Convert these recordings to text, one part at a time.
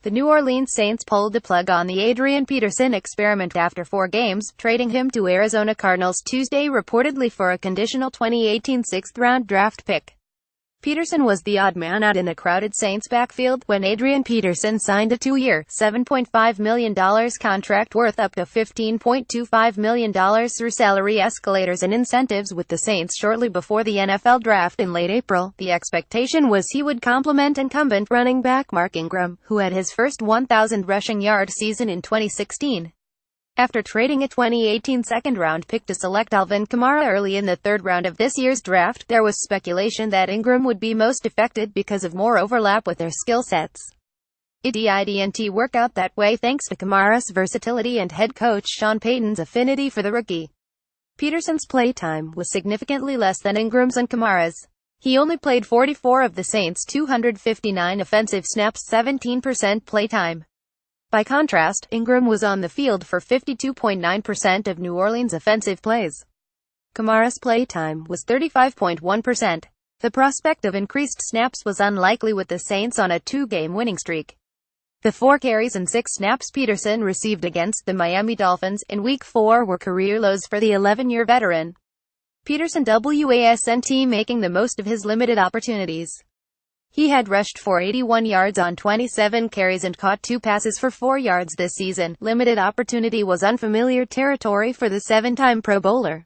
The New Orleans Saints pulled the plug on the Adrian Peterson experiment after 4 games, trading him to Arizona Cardinals Tuesday reportedly for a conditional 2018 6th-round draft pick. Peterson was the odd man out in a crowded Saints backfield when Adrian Peterson signed a 2-year, $7.5 million contract worth up to $15.25 million through salary escalators and incentives with the Saints shortly before the NFL draft in late April. The expectation was he would complement incumbent running back Mark Ingram, who had his first 1,000 rushing yard season in 2016. After trading a 2018 second-round pick to select Alvin Kamara early in the 3rd round of this year's draft, there was speculation that Ingram would be most affected because of more overlap with their skill sets. It didn't work out that way thanks to Kamara's versatility and head coach Sean Payton's affinity for the rookie. Peterson's playtime was significantly less than Ingram's and Kamara's. He only played 44 of the Saints' 259 offensive snaps, 17% playtime. By contrast, Ingram was on the field for 52.9% of New Orleans' offensive plays. Kamara's playtime was 35.1%. The prospect of increased snaps was unlikely with the Saints on a 2-game winning streak. The 4 carries and 6 snaps Peterson received against the Miami Dolphins in Week 4 were career lows for the 11-year veteran. Peterson wasn't making the most of his limited opportunities. He had rushed for 81 yards on 27 carries and caught 2 passes for 4 yards this season. Limited opportunity was unfamiliar territory for the 7-time Pro Bowler.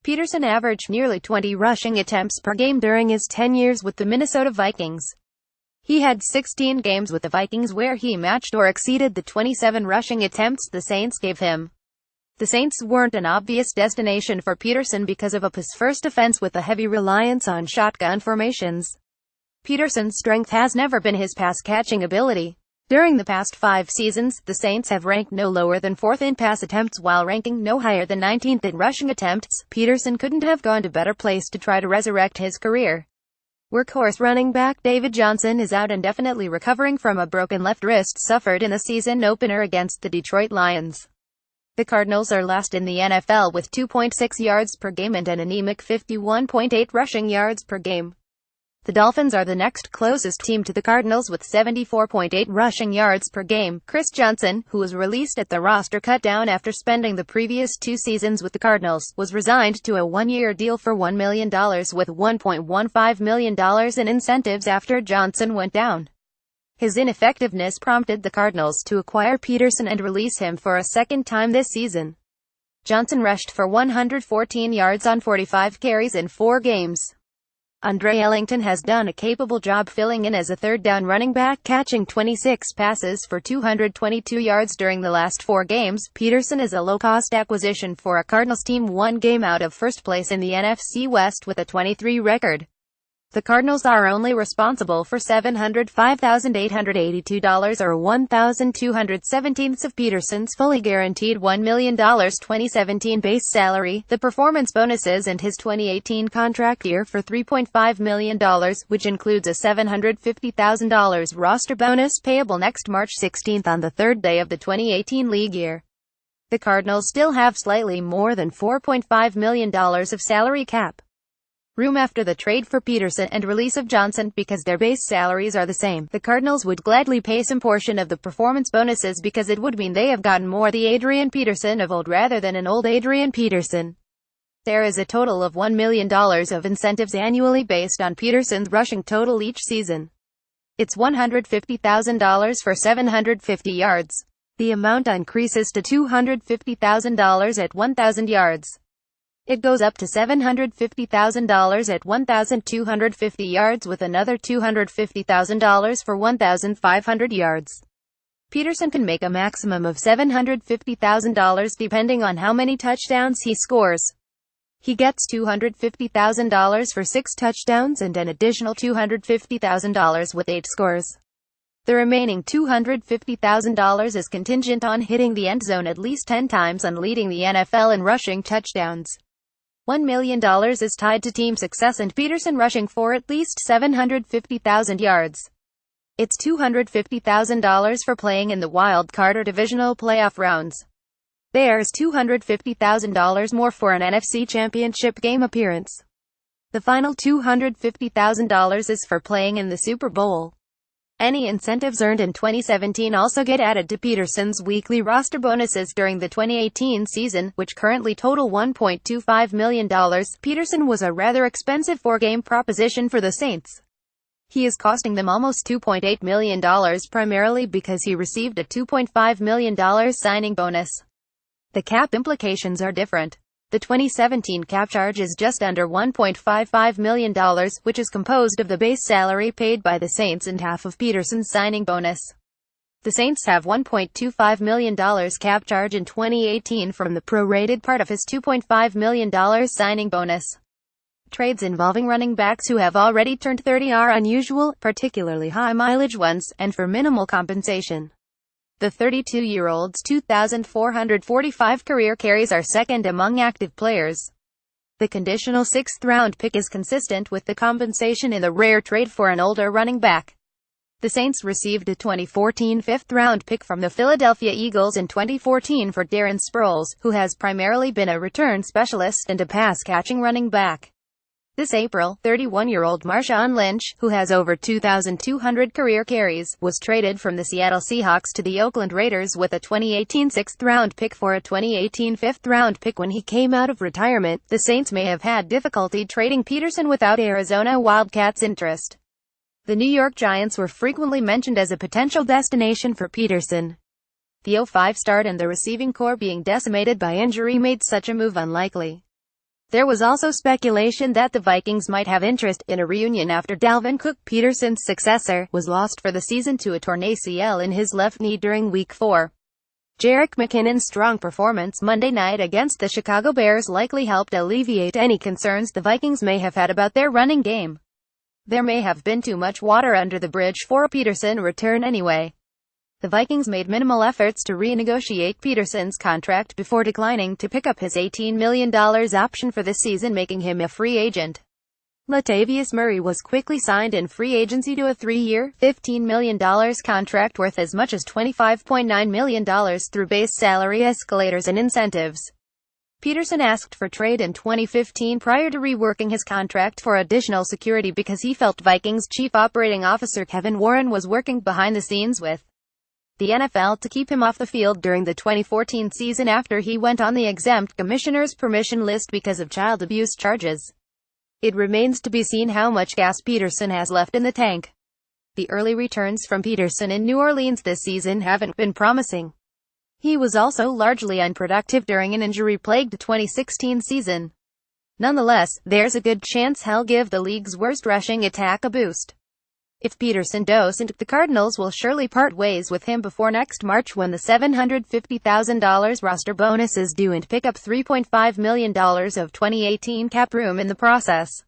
Peterson averaged nearly 20 rushing attempts per game during his 10 years with the Minnesota Vikings. He had 16 games with the Vikings where he matched or exceeded the 27 rushing attempts the Saints gave him. The Saints weren't an obvious destination for Peterson because of a pass-first offense with a heavy reliance on shotgun formations. Peterson's strength has never been his pass-catching ability. During the past 5 seasons, the Saints have ranked no lower than 4th in pass attempts while ranking no higher than 19th in rushing attempts. Peterson couldn't have gone to a better place to try to resurrect his career. Workhorse running back David Johnson is out indefinitely recovering from a broken left wrist suffered in the season opener against the Detroit Lions. The Cardinals are last in the NFL with 2.6 yards per game and an anemic 51.8 rushing yards per game. The Dolphins are the next closest team to the Cardinals with 74.8 rushing yards per game. Chris Johnson, who was released at the roster cutdown after spending the previous 2 seasons with the Cardinals, was resigned to a 1-year deal for $1 million with $1.15 million in incentives after Johnson went down. His ineffectiveness prompted the Cardinals to acquire Peterson and release him for a second time this season. Johnson rushed for 114 yards on 45 carries in 4 games. Andre Ellington has done a capable job filling in as a third-down running back, catching 26 passes for 222 yards during the last 4 games. Peterson is a low-cost acquisition for a Cardinals team 1 game out of first place in the NFC West with a 23 record. The Cardinals are only responsible for $705,882 or 1,217ths of Peterson's fully guaranteed $1 million 2017 base salary, the performance bonuses and his 2018 contract year for $3.5 million, which includes a $750,000 roster bonus payable next March 16 on the 3rd day of the 2018 league year. The Cardinals still have slightly more than $4.5 million of salary cap room after the trade for Peterson and release of Johnson because their base salaries are the same. The Cardinals would gladly pay some portion of the performance bonuses because it would mean they have gotten more the Adrian Peterson of old rather than an old Adrian Peterson. There is a total of $1 million of incentives annually based on Peterson's rushing total each season. It's $150,000 for 750 yards. The amount increases to $250,000 at 1,000 yards. It goes up to $750,000 at 1,250 yards with another $250,000 for 1,500 yards. Peterson can make a maximum of $750,000 depending on how many touchdowns he scores. He gets $250,000 for 6 touchdowns and an additional $250,000 with 8 scores. The remaining $250,000 is contingent on hitting the end zone at least 10 times and leading the NFL in rushing touchdowns. $1 million is tied to team success and Peterson rushing for at least 750,000 yards. It's $250,000 for playing in the wild card or divisional playoff rounds. There's $250,000 more for an NFC Championship game appearance. The final $250,000 is for playing in the Super Bowl. Any incentives earned in 2017 also get added to Peterson's weekly roster bonuses during the 2018 season, which currently total $1.25 million. Peterson was a rather expensive four-game proposition for the Saints. He is costing them almost $2.8 million, primarily because he received a $2.5 million signing bonus. The cap implications are different. The 2017 cap charge is just under $1.55 million, which is composed of the base salary paid by the Saints and half of Peterson's signing bonus. The Saints have $1.25 million cap charge in 2018 from the prorated part of his $2.5 million signing bonus. Trades involving running backs who have already turned 30 are unusual, particularly high-mileage ones, and for minimal compensation. The 32-year-old's 2,445 career carries are second among active players. The conditional sixth-round pick is consistent with the compensation in the rare trade for an older running back. The Saints received a 2014 fifth-round pick from the Philadelphia Eagles in 2014 for Darren Sproles, who has primarily been a return specialist and a pass-catching running back. This April, 31-year-old Marshawn Lynch, who has over 2,200 career carries, was traded from the Seattle Seahawks to the Oakland Raiders with a 2018 sixth-round pick for a 2018 fifth-round pick when he came out of retirement. The Saints may have had difficulty trading Peterson without Arizona Wildcats' interest. The New York Giants were frequently mentioned as a potential destination for Peterson. The 05 start and the receiving corps being decimated by injury made such a move unlikely. There was also speculation that the Vikings might have interest in a reunion after Dalvin Cook, Peterson's successor, was lost for the season to a torn ACL in his left knee during Week 4. Jerick McKinnon's strong performance Monday night against the Chicago Bears likely helped alleviate any concerns the Vikings may have had about their running game. There may have been too much water under the bridge for a Peterson return anyway. The Vikings made minimal efforts to renegotiate Peterson's contract before declining to pick up his $18 million option for this season, making him a free agent. Latavius Murray was quickly signed in free agency to a 3-year, $15 million contract worth as much as $25.9 million through base salary escalators and incentives. Peterson asked for trade in 2015 prior to reworking his contract for additional security because he felt Vikings chief operating officer Kevin Warren was working behind the scenes with the NFL to keep him off the field during the 2014 season after he went on the exempt commissioner's permission list because of child abuse charges. It remains to be seen how much gas Peterson has left in the tank. The early returns from Peterson in New Orleans this season haven't been promising. He was also largely unproductive during an injury-plagued 2016 season. Nonetheless, there's a good chance he'll give the league's worst rushing attack a boost. If Peterson doesn't, the Cardinals will surely part ways with him before next March when the $750,000 roster bonus is due and pick up $3.5 million of 2018 cap room in the process.